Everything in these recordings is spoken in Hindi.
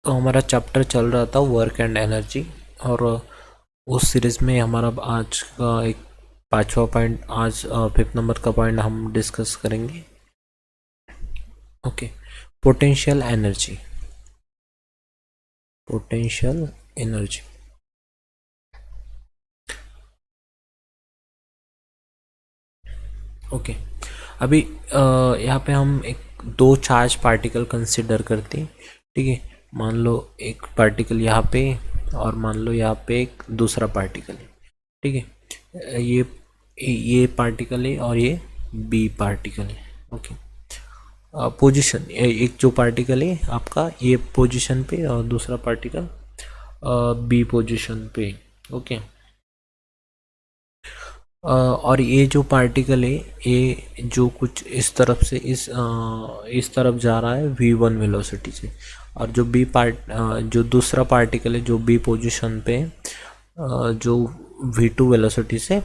तो हमारा चैप्टर चल रहा था वर्क एंड एनर्जी, और उस सीरीज़ में हमारा आज का एक 5वां पॉइंट, आज 5th नंबर का पॉइंट हम डिस्कस करेंगे। Okay, potential energy. Potential energy okay, अभी यहाँ पे हम एक दो चार्ज पार्टिकल कंसिडर करते हैं। ठीक है, मान लो एक पार्टिकल यहाँ पे और मान लो यहाँ पे एक दूसरा पार्टिकल है। ठीक है, ये पार्टिकल है और ये बी पार्टिकल है। ओके, पोजीशन, एक जो पार्टिकल है आपका ये पोजीशन पे और दूसरा पार्टिकल बी पोजीशन पे। ओके, और ये जो पार्टिकल है ये जो कुछ इस तरफ से इस तरफ जा रहा है v1 वेलोसिटी से, और जो जो दूसरा पार्टिकल है जो बी पोजीशन पे जो v2 वेलोसिटी से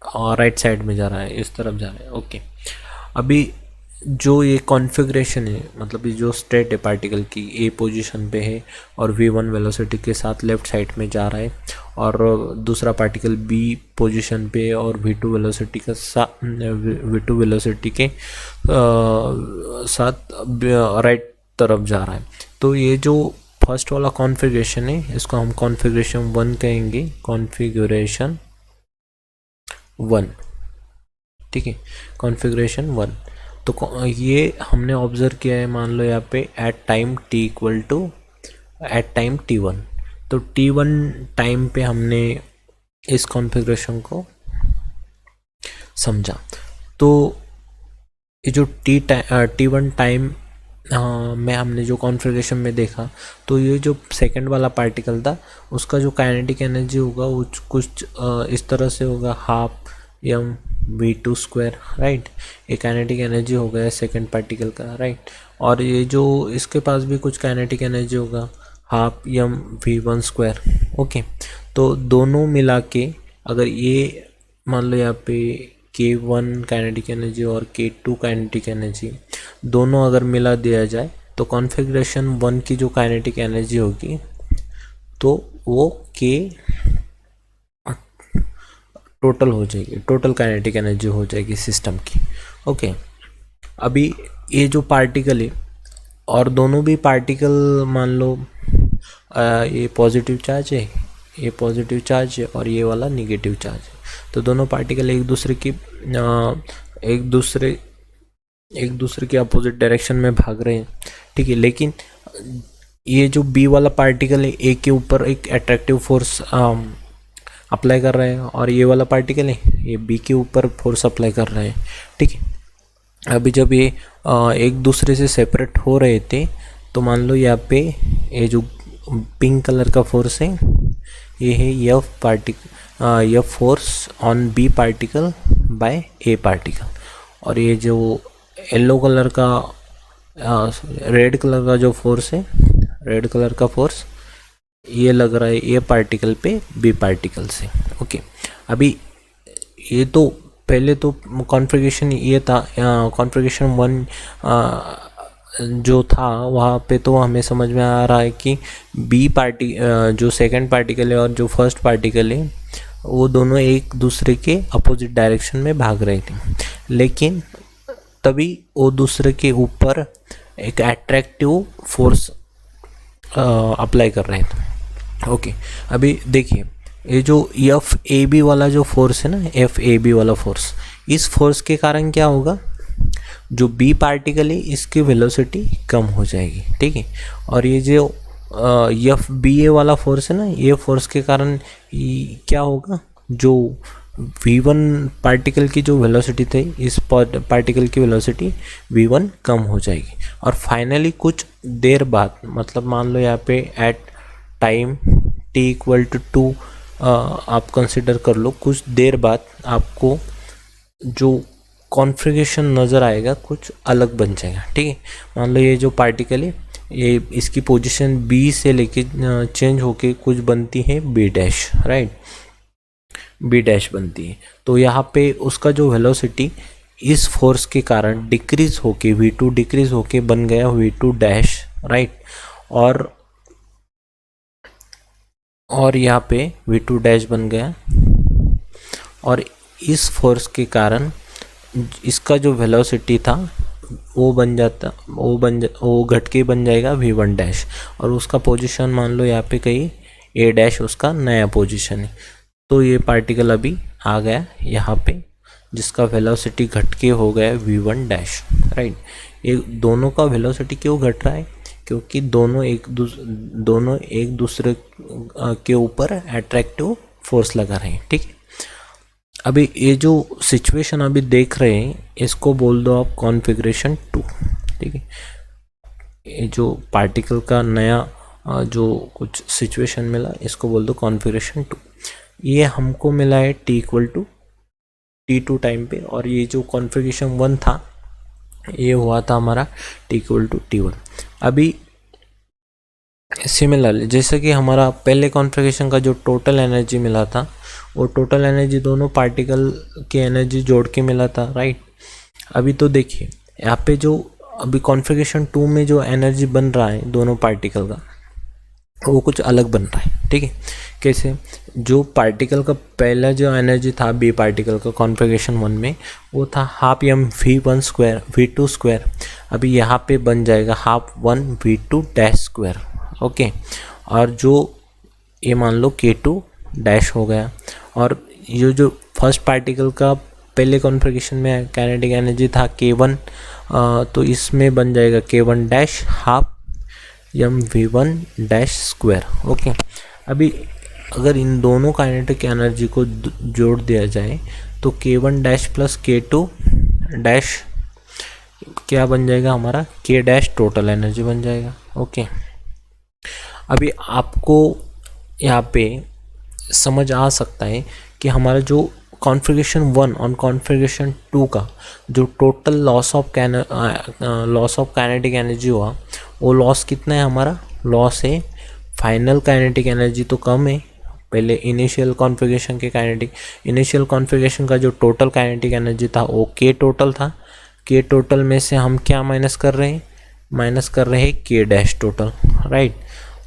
राइट साइड में जा रहा है, इस तरफ जा रहा है। ओके, अभी जो ये कॉन्फ़िगरेशन है, मतलब ये जो स्टेट है पार्टिकल की, ए पोजीशन पे है और v1 वेलोसिटी के साथ लेफ़्ट साइड में जा रहा है, और दूसरा पार्टिकल बी पोजीशन पे और v2 वेलोसिटी के साथ राइट तरफ जा रहा है। तो ये जो फर्स्ट वाला कॉन्फ़िगरेशन है इसको हम कॉन्फ़िगरेशन 1 कहेंगे, कॉन्फ़िगरेशन 1। ठीक है, कॉन्फ़िगरेशन 1। तो ये हमने ऑब्ज़र्व किया है, मान लो यहाँ पे एट टाइम t1। तो t1 टाइम पे हमने इस कॉन्फ़िगरेशन को समझा। तो ये जो t1 टाइम में हमने जो कॉन्फ़िगरेशन में देखा, तो ये जो सेकंड वाला पार्टिकल था उसका जो काइनेटिक एनर्जी होगा वो कुछ इस तरह से होगा, half m v2 square, right. ये काइनेटिक एनर्जी हो गया सेकंड पार्टिकल का, राइट। और ये जो इसके पास भी कुछ काइनेटिक एनर्जी होगा, half m v1 square. Okay, तो दोनों मिला के अगर ये मान लो यहाँ पे k1 काइनेटिक एनर्जी और k2 काइनेटिक एनर्जी दोनों अगर मिला दिया जाए तो कॉन्फ़िगरेशन 1 की जो काइनेटिक एनर्जी होगी तो वो k टोटल हो जाएगी, टोटल काइनेटिक एनर्जी हो जाएगी सिस्टम की। ओके, अभी ये जो पार्टिकल है और दोनों भी पार्टिकल मान लो ये पॉजिटिव चार्ज है, ये पॉजिटिव चार्ज है और ये वाला निगेटिव चार्ज है, तो दोनों पार्टिकल एक दूसरे के अपोजिट डायरेक्शन में भाग रहे हैं। ठीक है, लेकिन ये जो बी वाला पार्टिकल है ए के ऊपर एक अट्रैक्टिव फोर्स अप्लाई कर रहे हैं और ये वाला पार्टिकल है ये बी के ऊपर फोर्स अप्लाई कर रहे हैं। ठीक है, अभी जब ये एक दूसरे से सेपरेट हो रहे थे तो मान लो यहाँ पे ये जो पिंक कलर का फोर्स है ये है F force on B particle by A particle, और ये जो येलो कलर का रेड कलर का जो फोर्स है, रेड कलर का फोर्स ये लग रहा है ए पार्टिकल पे बी पार्टिकल से। ओके, अभी ये तो पहले तो कॉन्फ़िगरेशन ये था, कॉन्फ़िगरेशन 1 जो था वहाँ पे तो हमें समझ में आ रहा है कि जो सेकंड पार्टिकल है और जो फर्स्ट पार्टिकल है वो दोनों एक दूसरे के अपोजिट डायरेक्शन में भाग रहे थे, लेकिन तभी वो दूसरे के ऊपर एक अट्रैक्टिव फोर्स अप्लाई कर रहे थे। ओके, अभी देखिए ये जो एफ ए बी वाला जो फोर्स है ना, एफ ए बी वाला फोर्स, इस फोर्स के कारण क्या होगा, जो बी पार्टिकल है इसकी वेलोसिटी कम हो जाएगी। ठीक है, और ये जो एफ बी ए वाला फोर्स है ना, ये फोर्स के कारण क्या होगा, जो v1 पार्टिकल की जो वेलोसिटी थी इस पार्टिकल की वेलोसिटी v1 कम हो जाएगी, और फाइनली कुछ देर बाद, मतलब मान लो यहाँ पे at time t equal to 2 आप कंसिडर कर लो, कुछ देर बाद आपको जो कॉन्फ़िगरेशन नज़र आएगा कुछ अलग बन जाएगा। ठीक है, मान लो ये जो पार्टिकल है ये इसकी पोजीशन b से लेके चेंज होके कुछ बनती है b dash, right, b dash बनती है। तो यहाँ पे उसका जो वेलोसिटी इस फोर्स के कारण डिक्रीज होके v2 डिक्रीज होके बन गया v2 डैश, राइट। और और यहाँ पे v2 डैश बन गया, और इस फोर्स के कारण इसका जो वेलोसिटी था वो घट के बन जाएगा v1 डैश, और उसका पोजीशन मान लो यहाँ पे कहीं a डैश उसका नया पोजीशन है। तो ये पार्टिकल अभी आ गया यहाँ पे, जिसका वेलोसिटी घट के हो गया v1 डैश, राइट। ये दोनों का वेलोसिटी क्यों घट रहा है? क्योंकि दोनों एक दूसरे के ऊपर अट्रैक्टिव फोर्स लगा रहे हैं, ठीक है। अभी ये जो सिचुएशन अभी देख रहे हैं इसको बोल दो आप कॉन्फ़िगरेशन 2, ठीक है। ये जो पार्टिकल का नया जो कुछ सिचुएशन मिला इसको बोल दो कॉन्फ़िगरेशन 2। ये हमको मिला है t=t2 टाइम पे, और ये जो कॉन्फ़िगरेशन 1 था ये हुआ था हमारा t=t1। अभी सिमिलरली जैसे कि हमारा पहले कॉन्फ़िगरेशन का जो टोटल एनर्जी मिला था, वो टोटल एनर्जी दोनों पार्टिकल की एनर्जी जोड़ के मिला था, राइट। अभी तो देखिए यहाँ पे जो अभी कॉन्फ़िगरेशन 2 में जो एनर्जी बन रहा है दोनों पार्टिकल का, वो कुछ अलग बन रहा है, ठीक है। कैसे? जो पार्टिकल का पहला जो एनर्जी था बी पार्टिकल का कॉन्फ़िगरेशन 1 में, वो था half m v1 square v2 square. अभी यहाँ पे बन जाएगा half 1 v2 dash square, okay. और जो ये मान लो k2 डैश हो गया, और ये जो फर्स्ट पार्टिकल का पहले कॉन्फ़िगरेशन में काइनेटिक एनर्जी था k1, तो इसमें बन जाएगा k1 dash half m v1 dash square, okay. अभी अगर इन दोनों काइनेटिक एनर्जी को जोड़ दिया जाए तो k1 dash plus k2 dash क्या बन जाएगा हमारा k डैश टोटल एनर्जी बन जाएगा, ओके। अभी आपको यहाँ पे समझ आ सकता है कि हमारा जो कॉन्फ़िगरेशन 1 और कॉन्फ़िगरेशन 2 का जो total loss of kinetic energy हुआ, वो लॉस कितना है हमारा? लॉस है फाइनल काइनेटिक एनर्जी तो कम है पहले इनिशियल कॉन्फ़िगरेशन के इनिशियल कॉन्फ़िगरेशन का जो टोटल काइनेटिक एनर्जी था वो k टोटल था। k टोटल में से हम क्या माइनस कर रहे हैं? माइनस कर रहे हैं k डैश टोटल, राइट।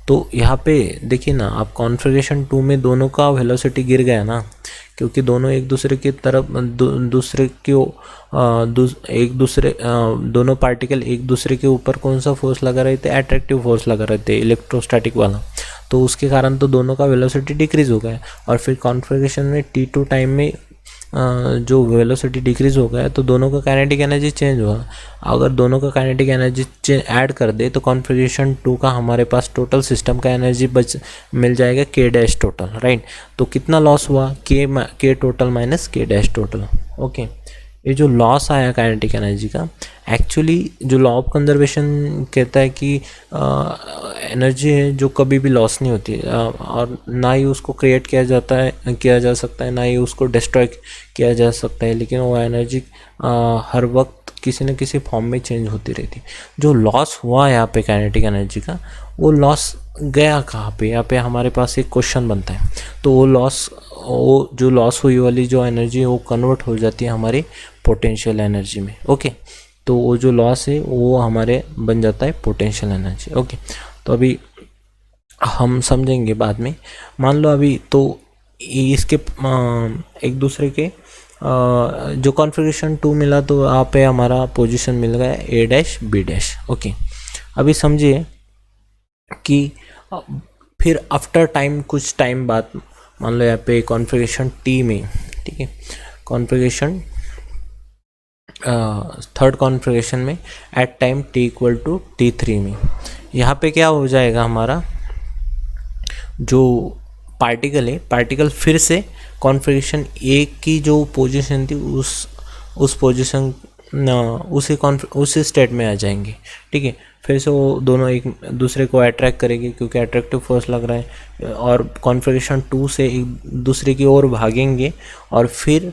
तो यहाँ पे देखिए ना, आप कॉन्फ़िगरेशन 2 में दोनों का वेलोसिटी गिर गया ना, क्योंकि दोनों एक दूसरे की तरफ दोनों पार्टिकल एक दूसरे के ऊपर कौन सा फोर्स लगा रहे थे? अट्रैक्टिव फोर्स लगा रहे थे, इलेक्ट्रोस्टैटिक वाला। तो उसके कारण तो दोनों का वेलोसिटी डिक्रीज़ हो गया, और फिर कॉन्फ़िगरेशन में t2 टाइम में जो वेलोसिटी डिक्रीज़ हो गया तो दोनों का काइनेटिक एनर्जी चेंज हुआ। अगर दोनों का काइनेटिक एनर्जी ऐड कर दे तो कॉन्फ़िगरेशन 2 का हमारे पास टोटल सिस्टम का एनर्जी मिल जाएगा k डैश टोटल, राइट। तो कितना लॉस हुआ? k total minus k dash total, okay. ये जो लॉस आया काइनेटिक एनर्जी का, एक्चुअली जो लॉ ऑफ कंजर्वेशन कहता है कि एनर्जी है जो कभी भी लॉस नहीं होती, और ना ही उसको क्रिएट किया जा सकता है, ना ही उसको डिस्ट्रॉय किया जा सकता है, लेकिन वो एनर्जी हर वक्त किसी न किसी फॉर्म में चेंज होती रहती। जो लॉस हुआ यहाँ पे काइनेटिक एनर्जी का, वो लॉस गया कहाँ पे? यहाँ पे हमारे पास एक क्वेश्चन बनता है। तो वो जो लॉस हुई वाली जो एनर्जी है वो कन्वर्ट हो जाती है हमारी पोटेंशियल एनर्जी में, ओके। तो वो जो लॉस है वो हमारे बन जाता है पोटेंशियल एनर्जी, ओके। तो अभी हम समझेंगे बाद में। मान लो अभी तो इसके एक दूसरे के जो कॉन्फ़िगरेशन 2 मिला तो यहाँ पे हमारा पोजीशन मिल गया a dash b dash, okay. अभी समझिए कि फिर आफ्टर टाइम, कुछ टाइम बाद, मान लो यहाँ पे कॉन्फ़िगरेशन t में, ठीक है, कॉन्फ़िगरेशन थर्ड कॉन्फ़िगरेशन में एट टाइम t=t3 में, यहाँ पे क्या हो जाएगा? हमारा जो पार्टिकल फिर से कॉन्फ़िगरेशन a की जो पोजीशन थी उस पोजीशन उसी स्टेट में आ जाएंगे, ठीक है। फिर से वो दोनों एक दूसरे को अट्रैक्ट करेंगे क्योंकि अट्रैक्टिव फोर्स लग रहा है, और कॉन्फ़िगरेशन 2 से एक दूसरे की ओर भागेंगे, और फिर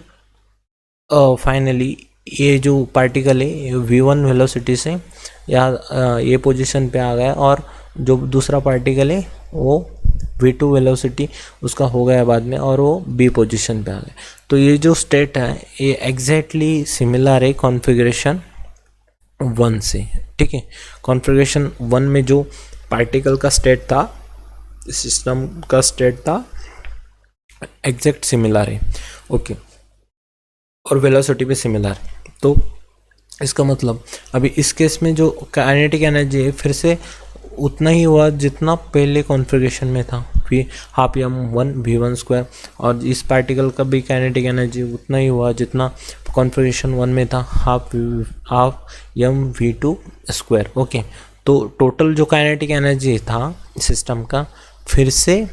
फाइनली ये जो पार्टिकल है v1 वेलोसिटी से ये पोजीशन पे आ गया, और जो दूसरा पार्टिकल है वो v2 वेलोसिटी उसका हो गया बाद में, और वो b पोजीशन पे आ गया। तो ये जो स्टेट है ये एग्जैक्टली सिमिलर है कॉन्फ़िगरेशन 1 से, ठीक है। कॉन्फ़िगरेशन 1 में जो पार्टिकल का स्टेट था सिस्टम का स्टेट था एग्जैक्ट सिमिलर है, ओके, और वेलोसिटी भी सिमिलर है। तो इसका मतलब अभी इस केस में जो काइनेटिक एनर्जी है फिर से उतना ही हुआ जितना पहले कॉन्फ़िगरेशन में था, फिर half M one V one square, और इस पार्टिकल का भी काइनेटिक एनर्जी उतना ही हुआ जितना कॉन्फ़िगरेशन वन में था, half M V two square, okay. तो टोटल जो काइनेटिक एनर्जी था सिस्टम का फिर से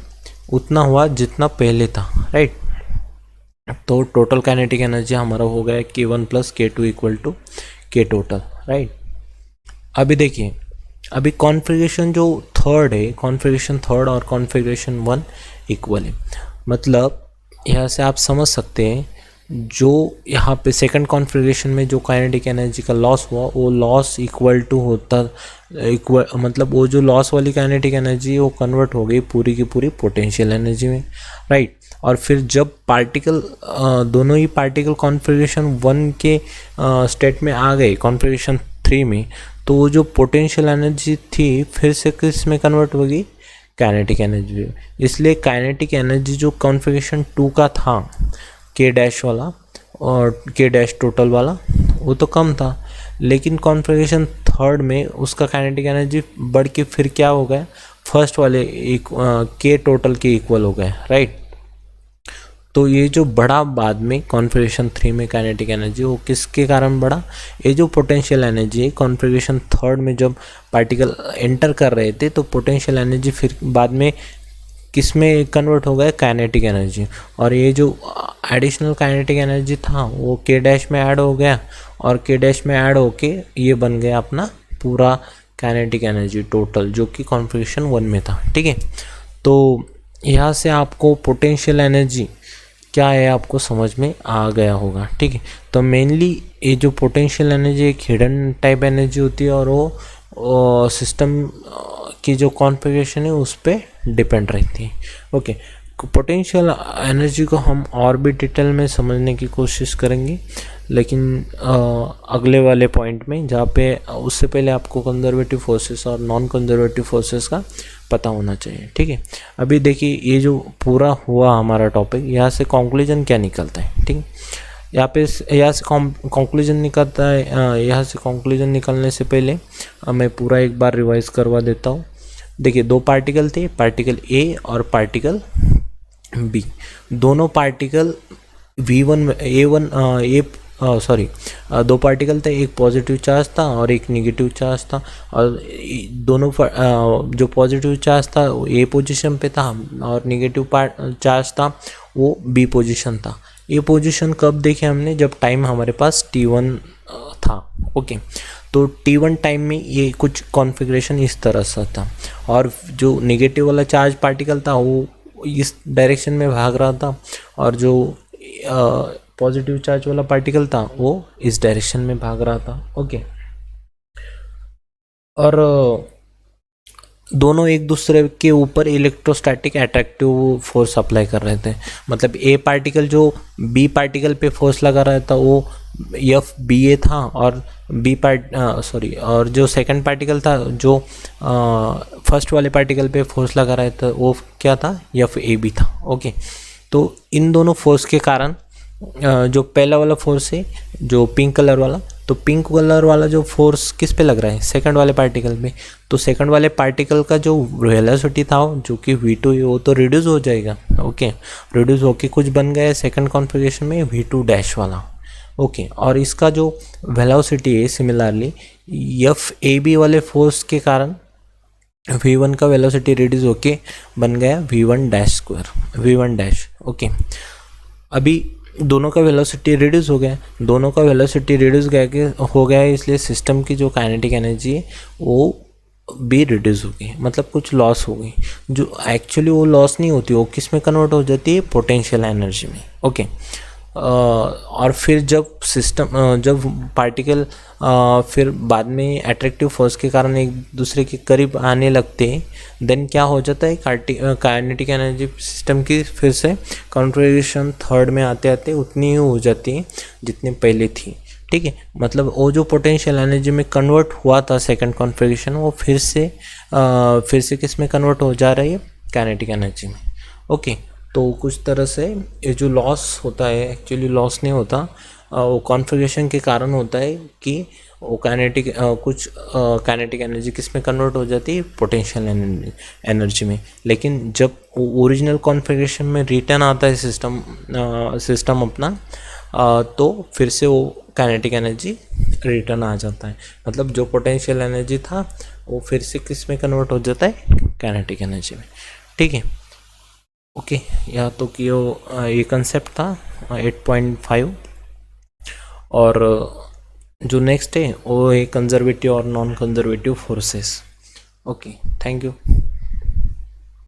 उतना हुआ जितना पहले था, राइट। तो टोटल काइनेटिक एनर्जी हमारा हो गया K1 plus K2 equal to K total, right. अभी देखिए, अभी कॉन्फ़िगरेशन जो थर्ड है, कॉन्फ़िगरेशन थर्ड और कॉन्फ़िगरेशन वन इक्वल है, मतलब यहाँ से आप समझ सकते हैं जो यहाँ पे सेकंड कॉन्फ़िगरेशन में जो काइनेटिक एनर्जी का लॉस हुआ वो लॉस इक्वल टू होता, इक्वल मतलब वो जो लॉस वाली काइनेटिक एनर्जी वो कन्वर्ट हो गई पूरी की पूरी पोटेंशियल एनर्जी में, राइट। और फिर जब पार्टिकल दोनों ही पार्टिकल कॉन्फ़िगरेशन वन के स्टेट में आ गए कॉन्फ़िगरेशन थ्री में, तो वो जो पोटेंशियल एनर्जी थी फिर से किस में कन्वर्ट होगी, काइनेटिक एनर्जी। इसलिए काइनेटिक एनर्जी जो कॉन्फ़िगरेशन टू का था के डैश वाला और के डैश टोटल वाला वो तो कम था, लेकिन कॉन्फ़िगरेशन थर्ड में उसका काइनेटिक एनर्जी बढ़ के फिर क्या हो गया, फर्स्ट वाले एक के टोटल के इक्वल हो गए, राइट। तो ये जो बढ़ा बाद में कॉन्फ़िगरेशन थ्री में काइनेटिक एनर्जी वो किसके कारण बढ़ा, ये जो पोटेंशियल एनर्जी है कॉन्फ़िगरेशन थर्ड में जब पार्टिकल एंटर कर रहे थे तो पोटेंशियल एनर्जी फिर बाद में किस में कन्वर्ट हो गया, काइनेटिक एनर्जी। और ये जो एडिशनल काइनेटिक एनर्जी था वो के डैश में ऐड हो गया, और के डैश में ऐड होके ये बन गया अपना पूरा काइनेटिक एनर्जी टोटल जो कि कॉन्फ़िगरेशन वन में था, ठीक है। तो यहाँ से आपको पोटेंशियल एनर्जी क्या है आपको समझ में आ गया होगा, ठीक है। तो मेनली ये जो पोटेंशियल एनर्जी एक हिडन टाइप एनर्जी होती है और वो सिस्टम की जो कॉन्फ़िगरेशन है उस पर डिपेंड रहती है, ओके। पोटेंशियल एनर्जी को हम और भी डिटेल में समझने की कोशिश करेंगे, लेकिन अगले वाले पॉइंट में, जहाँ पे उससे पहले आपको कंजर्वेटिव फोर्सेस और नॉन कंजर्वेटिव फोर्सेस का पता होना चाहिए, ठीक है। अभी देखिए ये जो पूरा हुआ हमारा टॉपिक, यहाँ से कंक्लूजन क्या निकलता है, ठीक है। यहाँ से कंक्लूजन निकलता है, यहाँ से कंक्लूजन निकलने से पहले मैं पूरा एक बार रिवाइज करवा देता हूँ। देखिए दो पार्टिकल थे, पार्टिकल ए और पार्टिकल बी। दोनों पार्टिकल दो पार्टिकल थे, एक पॉजिटिव चार्ज था और एक नेगेटिव चार्ज था, और दोनों जो पॉजिटिव चार्ज था वो ए पोजीशन पे था और नेगेटिव चार्ज था वो बी पोजीशन था। ये पोजीशन कब देखे हमने, जब टाइम हमारे पास T1 था, ओके। तो T1 टाइम में ये कुछ कॉन्फ़िगरेशन इस तरह से था, और जो नेगेटिव वाला चार्ज पार्टिकल था वो इस डायरेक्शन में भाग रहा था, और जो पॉजिटिव चार्ज वाला पार्टिकल था वो इस डायरेक्शन में भाग रहा था, ओके। और दोनों एक दूसरे के ऊपर इलेक्ट्रोस्टैटिक अट्रैक्टिव फोर्स अप्लाई कर रहे थे। मतलब ए पार्टिकल जो बी पार्टिकल पे फोर्स लगा रहा था वो एफ बी ए था, और और जो सेकंड पार्टिकल था जो फर्स्ट वाले पार्टिकल पे फोर्स लगा रहा था वो क्या था, एफ ए बी था, ओके। तो इन दोनों फोर्स के कारण जो पहला वाला फोर्स है जो पिंक कलर वाला, तो पिंक कलर वाला जो फोर्स किस पे लग रहा है, सेकंड वाले पार्टिकल पे। तो सेकंड वाले पार्टिकल का जो वेलोसिटी था जो कि v2 है वो तो रिड्यूस हो जाएगा, ओके। रिड्यूस होके कुछ बन गया है सेकंड कॉन्फ़िगरेशन में v2 डैश वाला, ओके। और इसका जो वेलोसिटी है सिमिलरली एफ ए बी वाले फोर्स के कारण v1 का वेलोसिटी रिड्यूस होके बन गया v1 dash square, v1 dash, okay. अभी दोनों का वेलोसिटी रिड्यूस हो गया, दोनों का वेलोसिटी रिड्यूस हो गया है, इसलिए सिस्टम की जो काइनेटिक एनर्जी है वो भी रिड्यूस हो गई, मतलब कुछ लॉस हो गई। जो एक्चुअली वो लॉस नहीं होती, वो किस में कन्वर्ट हो जाती है, पोटेंशियल एनर्जी में, ओके। और फिर जब पार्टिकल फिर बाद में अट्रैक्टिव फोर्स के कारण एक दूसरे के करीब आने लगते हैं, देन क्या हो जाता है, काइनेटिक एनर्जी सिस्टम की फिर से कॉन्फ़िगरेशन थर्ड में आते आते उतनी ही हो जाती है जितनी पहले थी, ठीक है। मतलब वो जो पोटेंशियल एनर्जी में कन्वर्ट हुआ था सेकंड कॉन्फ़िगरेशन वो फिर से किस में कन्वर्ट हो जा रही है, काइनेटिक एनर्जी में। ओके, तो कुछ तरह से ये जो लॉस होता है, एक्चुअली लॉस नहीं होता, वो कॉन्फ़िगरेशन के कारण होता है कि वो काइनेटिक कुछ काइनेटिक एनर्जी किस में कन्वर्ट हो जाती है, पोटेंशियल एनर्जी में। लेकिन जब ओरिजिनल कॉन्फ़िगरेशन में रिटर्न आता है सिस्टम अपना, तो फिर से वो काइनेटिक एनर्जी रिटर्न आ जाता है। मतलब जो पोटेंशियल एनर्जी था वो फिर से किस में कन्वर्ट हो जाता है, काइनेटिक एनर्जी में। ठीक है, ओके। या तो कि ये कंसेप्ट था 8.5। और जो नेक्स्ट है वो है कंजर्वेटिव और non conservative forces. Okay, thank you.